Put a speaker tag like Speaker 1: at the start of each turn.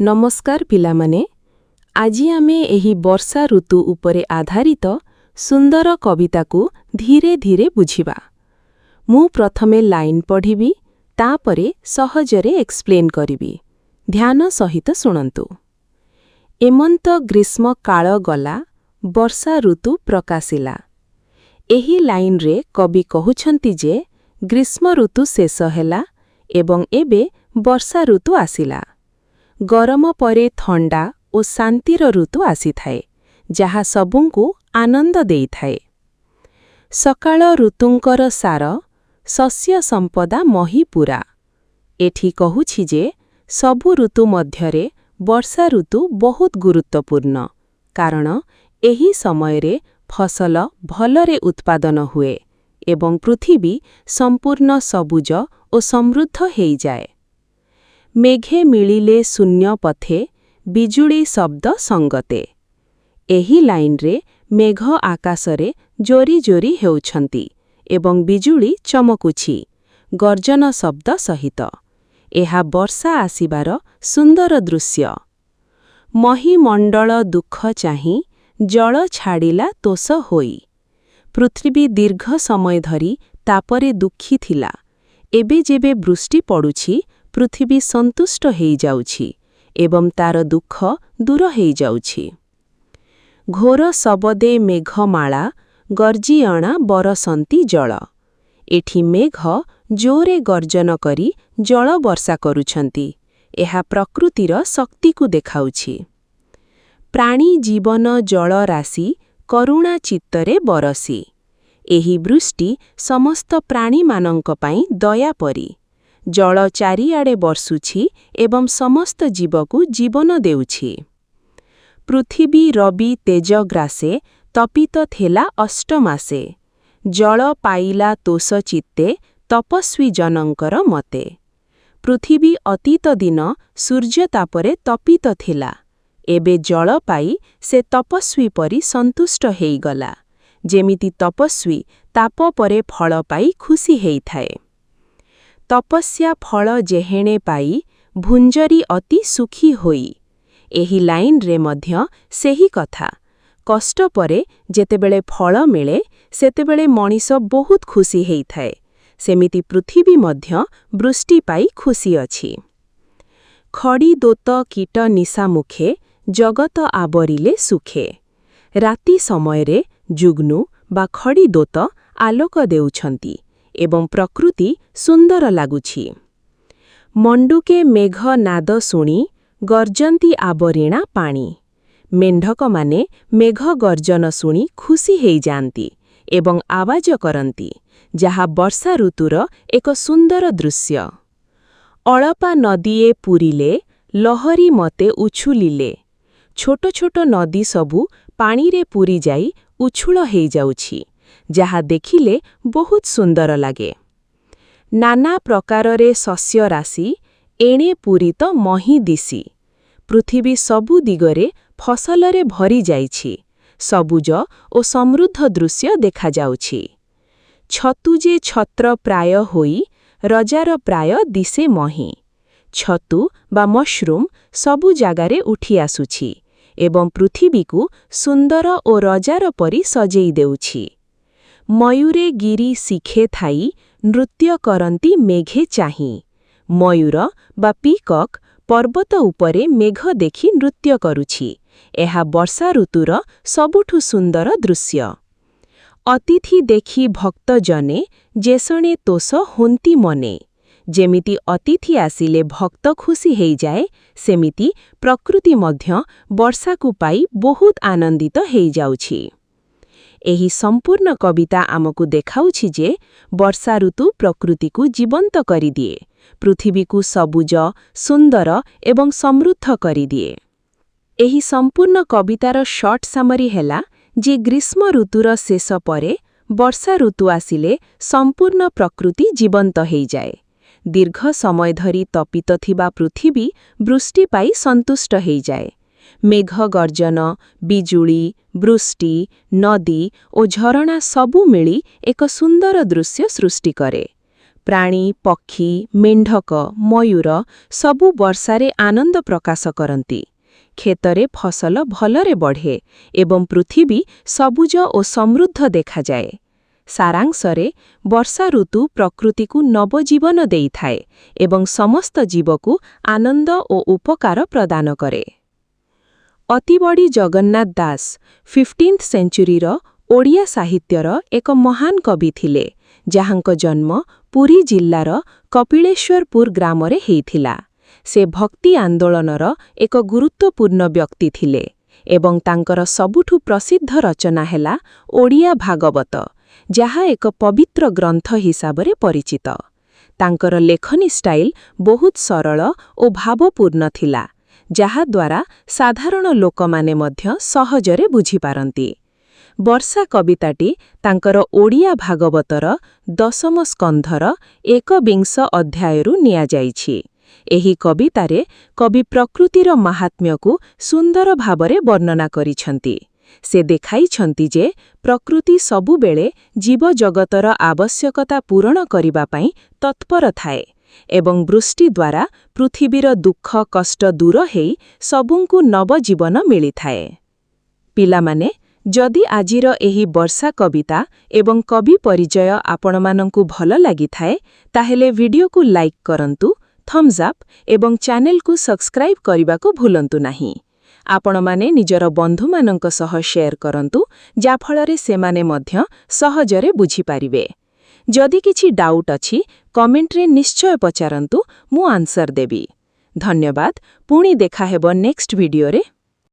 Speaker 1: नमस्कार पिलामाने आजी आमे एही वर्षा ऋतु उपरे आधारित सुंदर कविता को धीरे धीरे बुझिबा। मु प्रथमे लाइन पढ़िबी तापरे सहजरे एक्सप्लेन करिबी। ध्यान सहित सुनंतु। एमंत ग्रीष्म काल गला वर्षा ऋतु प्रकाशिला। एही लाइन रे कवि कहुछंती जे ग्रीष्म ऋतु शेष हेला एवं एबे वर्षा ऋतु आसिला। गरम परे थंडा और शांतिर ऋतु आसी थाए जहा सबुंकु आनंद देई थाए। सकाळ ऋतुंकर सार शस्य संपदा महीपुरा। एठी कहुछि जे सबु ऋतु मध्यरे वर्षा ऋतु बहुत गुरुत्वपूर्ण कारण एही समयरे फसल भलरे उत्पादन हुए एवं पृथ्वी संपूर्ण सबुज और समृद्ध हेई जाए। मेघे मिलिले शून्य पथे बिजुली शब्द संगते। एही लाइन रे मेघ आकाशरे जोरी जोरी हेउछंती एवं बिजुली चमकुछि गर्जन शब्द सहित। एहा वर्षा आसिबार सुंदर दृश्य। महीमंडल दुख चाहि जल छाड़िला तोष होई। पृथ्वी दीर्घ समय धरी तापरे दुखी थिला। एबे जेबे वृष्टि पड़ुछि पृथ्वी संतुष्ट हेई जाउछि एवं तार दुख दूर हेई जाउछि। घोर सबदे मेघमाला गर्जियणा बरसंती जल। एठी मेघ जोरे गर्जन करी जल वर्षा करुछंती। एहा प्रकृतिर शक्ति को देखाउछि। प्राणी जीवन जल राशि करुणा चित्तरे बरसी। एही वृष्टि समस्त प्राणी मानंक पई दया परी। जल चारिआडे बर्षुछि एवं समस्त जीवकु जीवन देउछि। पृथ्वी रवि तेजग्रासे तपित थेला 8 मासे। जल पाइला तोष चित्ते तपस्वी जनंकर मते। पृथ्वी अतीत दिन सूर्य तापरे तपित थिला। एबे जल पाई से तपस्वी परी संतुष्ट हेई गला। जेमिति तपस्वी ताप परे फल पाई खुशी हेई थाए। तपस्या फल जेहेणे पाई भुंजरी अति सुखी होई। एही लाइन रे मध्य सेही कथा। कष्ट परे जेतेबेले फल मिले सेतेबेले मनीष बहुत खुशी हेई थाए। सेमिति पृथ्वी मध्य वृष्टि पाई खुशी अछि। खड़ी दोत कीट निशा मुखे जगत आवरिले सुखे। राति समयरे जुग्नु बा खड़ी दोत आलोक देउछंती एवं प्रकृति सुंदर लागुछि। मंडुके मेघ नाद शुणी गर्जंती आवरिणा पानी। मेंढक माने मेघ गर्जन शुणी खुशी हेई जांती एवं आवाज करंती जहा वर्षा ऋतुर एक सुंदर दृश्य। अळपा नदीए पुरिले लहरी मते उछुलिले। छोट छोट नदी सबु पानीरे पुरी जाई उछुल हेई जाउछि जहा देखिले बहुत सुंदर लागे। नाना प्रकाररे शस्य राशि एणे पूरित मही दिसी। पृथ्वी सबु दिगरे फसलरे भरी जाइछि। सबुज ओ समृद्ध दृश्य देखा जाउछि। छतु जे छत्र प्राय होई रजार प्राय दिसे मही। छतु बा मशरूम सबु जागारे उठी आसुछि एवं पृथ्वी को सुंदर ओ रजार परी सजेई देउछि। मयूरे गिरी शिखे थाई नृत्य करंती मेघे चाहि। मयूर बा पीकक पर्वत उपरे मेघ देखि नृत्य करुछि। एहा वर्षा ऋतुर सबुठु सुंदर दृश्य। अतिथि देखि भक्त जने जेसणे तोष हुंती मने। जेमिति अतिथि आसिले भक्त खुशी हेई जाए सेमिति प्रकृति मध्य वर्षा को पाई बहुत आनंदित हेई जाउछि। एही संपूर्ण कविता आमकु देखाउछि जे वर्षा ऋतु प्रकृति को जीवंत करी दिए। पृथ्वी को सबुज सुंदर एवं समृद्ध करी दिए। एही संपूर्ण कवितार शॉर्ट समरी हेला जे ग्रीष्म ऋतुर शेष परे वर्षा ऋतु आसिले संपूर्ण प्रकृति जीवंत हेई जाए। दीर्घ समय धरी तपित थिबा पृथ्वी वृष्टि पाई संतुष्ट हेई जाए। मेघ गर्जन बिजुली वृष्टि नदी और झरणा सबु मिली एक सुंदर दृश्य सृष्टि करे। ପ୍ରାଣୀ, ପକ୍ଷୀ, ମେଣ୍ଢକ, ମୟୂର ସବୁ ବର୍ଷାରେ ଆନନ୍ଦ ପ୍ରକାଶ କରନ୍ତି। କ୍ଷେତରେ ଫସଲ ଭଲରେ ବଢ଼େ ଏବଂ ପୃଥିବୀ ସବୁଜ ଓ ସମୃଦ୍ଧ ଦେଖାଯାଏ। ସାରାଂଶରେ, ବର୍ଷା ଋତୁ ପ୍ରକୃତିକୁ ନବଜୀବନ ଦେଇଥାଏ ଏବଂ ସମସ୍ତ ଜୀବକୁ ଆନନ୍ଦ ଓ ଉପକାର ପ୍ରଦାନ କରେ। ଅତିବଡ଼ି ଜଗନ୍ନାଥ ଦାସ 15th ସେଞ୍ଚୁରୀର ଓଡ଼ିଆ ସାହିତ୍ୟର ଏକ ମହାନ କବି ଥିଲେ, ଯାହାଙ୍କ ଜନ୍ମ ପୁରୀ ଜିଲ୍ଲାର କପିଳେଶ୍ୱରପୁର ଗ୍ରାମରେ ହେଇଥିଲା। ସେ ଭକ୍ତି ଆନ୍ଦୋଳନର ଏକ ଗୁରୁତ୍ୱପୂର୍ଣ୍ଣ ବ୍ୟକ୍ତି ଥିଲେ ଏବଂ ତାଙ୍କର ସବୁଠୁ ପ୍ରସିଦ୍ଧ ରଚନା ହେଲା ଓଡ଼ିଆ ଭାଗବତ, ଯାହା ଏକ ପବିତ୍ର ଗ୍ରନ୍ଥ ହିସାବରେ ପରିଚିତ। ତାଙ୍କର ଲେଖନୀ ଷ୍ଟାଇଲ ବହୁତ ସରଳ ଓ ଭାବପୂର୍ଣ୍ଣ ଥିଲା, ଯାହାଦ୍ୱାରା ସାଧାରଣ ଲୋକମାନେ ମଧ୍ୟ ସହଜରେ ବୁଝିପାରନ୍ତି। ବର୍ଷା କବିତାଟି ତାଙ୍କର ଓଡ଼ିଆ ଭାଗବତର 10ମ ସ୍କନ୍ଧର 21 ଅଧ୍ୟାୟରୁ ନିଆଯାଇଛି। ଏହି କବିତାରେ କବି ପ୍ରକୃତିର ମାହାତ୍ମ୍ୟକୁ ସୁନ୍ଦର ଭାବରେ ବର୍ଣ୍ଣନା କରିଛନ୍ତି। ସେ ଦେଖାଇଛନ୍ତି ଯେ ପ୍ରକୃତି ସବୁବେଳେ ଜୀବଜଗତର ଆବଶ୍ୟକତା ପୂରଣ କରିବା ପାଇଁ ତତ୍ପର ଥାଏ ଏବଂ ବୃଷ୍ଟି ଦ୍ୱାରା ପୃଥିବୀର ଦୁଃଖ କଷ୍ଟ ଦୂର ହେଇ ସବୁଙ୍କୁ ନବଜୀବନ ମିଳିଥାଏ। ପିଲାମାନେ, ଯଦି ଆଜିର ଏହି ବର୍ଷା କବିତା ଏବଂ କବି ପରିଚୟ ଆପଣମାନଙ୍କୁ ଭଲ ଲାଗିଥାଏ, ତାହେଲେ ଭିଡିଓକୁ ଲାଇକ୍ କରନ୍ତୁ, ଥମ୍ସ ଅପ୍ ଏବଂ ଚ୍ୟାନେଲକୁ ସବସ୍କ୍ରାଇବ୍ କରିବାକୁ ଭୁଲନ୍ତୁ ନାହିଁ। ଆପଣମାନେ ନିଜର ବନ୍ଧୁମାନଙ୍କ ସହ ସେୟାର କରନ୍ତୁ, ଯାଫଳରେ ସେମାନେ ମଧ୍ୟ ସହଜରେ ବୁଝିପାରିବେ। ଯଦି କିଛି ଡାଉଟ୍ ଅଛି, କମେଣ୍ଟରେ ନିଶ୍ଚୟ ପଚାରନ୍ତୁ, ମୁଁ ଆନ୍ସର ଦେବି। ଧନ୍ୟବାଦ। ପୁଣି ଦେଖାହେବ ନେକ୍ସଟ ଭିଡିଓରେ।